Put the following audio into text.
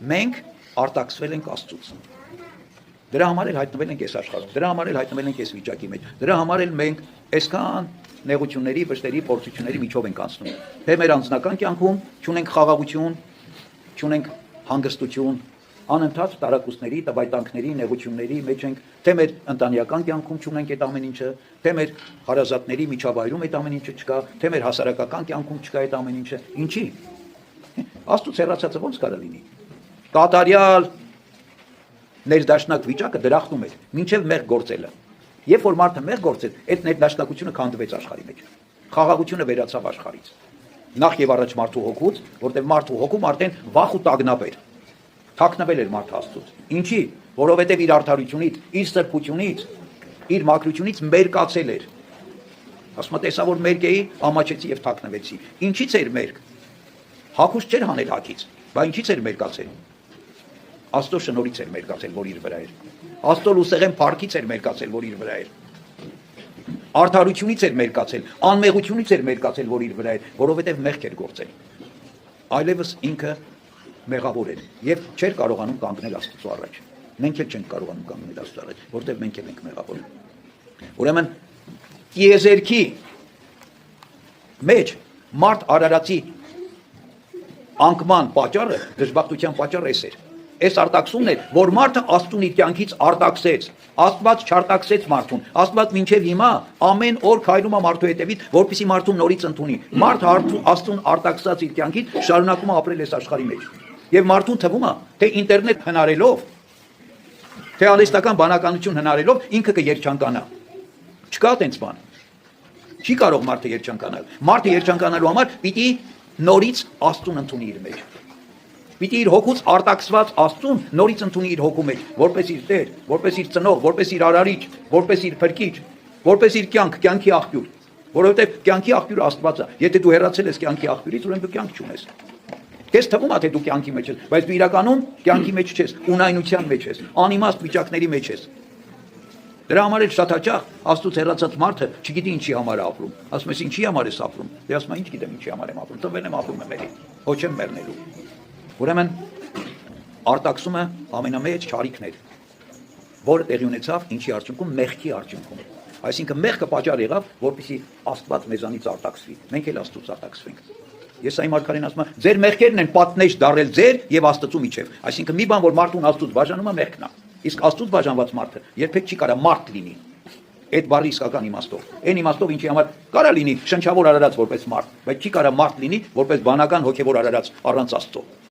մենք արտաքսվել ենք Աստծուց։ Դրա համար էլ հայտնվել ենք այս աշխարհում, դրա համար էլ հայտնվել ենք այս վիճակի մեջ, դրա համար էլ մենք այսքան նեղությունների, վշտերի, փորձությունների միջով ենք անցնում։ Թե մեր անձնական կյանքում չունենք խաղաղություն, չունենք հանգստություն, անընդհատ տարակուսների, տվայտանքների, նեղությունների մեջ ենք, թե մեր ընտանեկան կյանքում չունենք այդ ամեն ինչը, թե մեր հարազատների միջավայրում այդ ամեն ինչը չկա, թե մեր հասարակական կյանքում չկա այդ ամեն ինչը։ Ինչի՞։ Աստծուց հեռացածը ո՞նց կարող լինի։ Կատարյալ ներդաշնակ վիճակը դրախտում էր, մինչև մեղ գործելը։ Երբ որ մարդը մեղ գործել, այդ ներդաշնակությունը քանդվեց աշխարհի մեջ։ Խաղաղությունը վերացավ աշխարհից։ Նախ եւ առաջ մարդու հոգուց, որտեղ մարդու հոգում արդեն վախ ու տագնապ էր։ Թաքնվել էր մարդը Աստծուց։ Ինչի՞, որովհետև իր արդարությունից, իր սրբությունից, իր մաքրությունից մերկացել էր։ Ասում է, տեսա որ մերկ էի, ամաչեցի եւ թաքնվեցի։ Ինչից էր մերկ։ Հագուստ չէր հանել հագից, բայց ինչից էր մերկացել։ Աստծո շնորհից էր մերկացել, որ իր վրա էր։ Աստծո լուսեղեն փառքից էր մերկացել, որ իր վրա էր։ Արդարությունից էր մերկացել, անմեղությունից էր մերկացել, որ իր վրա էր, որովհետև մեղք էր գործել։ Այլևս ինքը մեղավոր էր եւ չէր կարողանում կանգնել Աստծո առաջ։ Մենք էլ չենք կարողանում կանգնել Աստծո առաջ, որովհետև մենք էլ ենք մեղավոր։ Ուրեմն տիեզերքի մեջ մարդ արարածի անկման պատճառը, դժբախտության պատճառը էս էր։ Այս արտաքսումն էր, որ մարդը Աստծուն իր կյանքից արտաքսեց։ Աստված չարտաքսեց մարդուն։ Աստված մինչև հիմա ամեն օր քայլում է մարդու հետևից, որպեսզի մարդուն նորից ընդունի։ Մարդը Աստծուն արտաքսած իր կյանքից շարունակում է ապրել այս աշխարհի մեջ։ Եվ մարդուն թվում է, թե ինտերնետ հնարելով, թե արհեստական բանականություն հնարելով ինքը կերջանկանա։ Չկա այդպես բան։ Չի կարող մարդը երջանկանալ։ Մարդը երջանկանալու համար պիտի նորից Աստծուն ընդունի իր մեջ։ Պիտի իր հոգուց արտաքսված Աստծուն նորից ընդունի իր հոգու մեջ, որպես իր Տեր, որպես իր ծնող, որպես իր արարիչ, որպես իր փրկիչ, որպես իր կյանքի աղբյուր, որովհետև կյանքի աղբյուրը Աստված է։ Եթե դու հեռացել ես կյանքի աղբյուրից, ուրեմն դու կյանք չունես։ Քեզ թվում է թե դու կյանքի մեջ ես, բայց դու իրականում կյանքի մեջ չես, ունայնության մեջ ես, անիմաստ վիճակների մեջ ես։ Դրա համար էլ շատ հաճախ Աստծուց հեռացած մարդը չգիտի ինչի համար է ապրում։ Ասում ես ինչի համար ես ապրում։ Դե ասում է ինչ գիտեմ ինչի համար եմ ապրում։ Տվել եմ ապրում եմ էլի։ Ոչ եմ մեռնելու։ Ուրեմն արտաքսումը ամենամեծ չարիքն էր, որը տեղի ունեցավ ինչի արդյունքում մեղքի արդյունքում։ Այսինքն մեղքը պատճառ եղավ, որպեսզի Աստված մեզանից արտաքսվի։ Մենք էլ Աստծուց արտաքսվենք։ Եսայի մարգարեն ասում է, ձեր մեղքերն են պատնեշ դարել ձեր եւ Աստծու միջև։ Այսինքն մի բան, որ մարդուն Աստծուց բաժանում է, մեղքն է։ Իսկ Աստծուց բաժանված մարդը երբեք չի կարա մարդ լինի։ Այդ բառի իսկական իմաստով։ Այն իմաստով, ինչի համար կարա լինի շնչավոր արարած որպես մարդ, բայց չի կարա մարդ լինի որպես բանական հոգևոր արարած առանց Աստծո։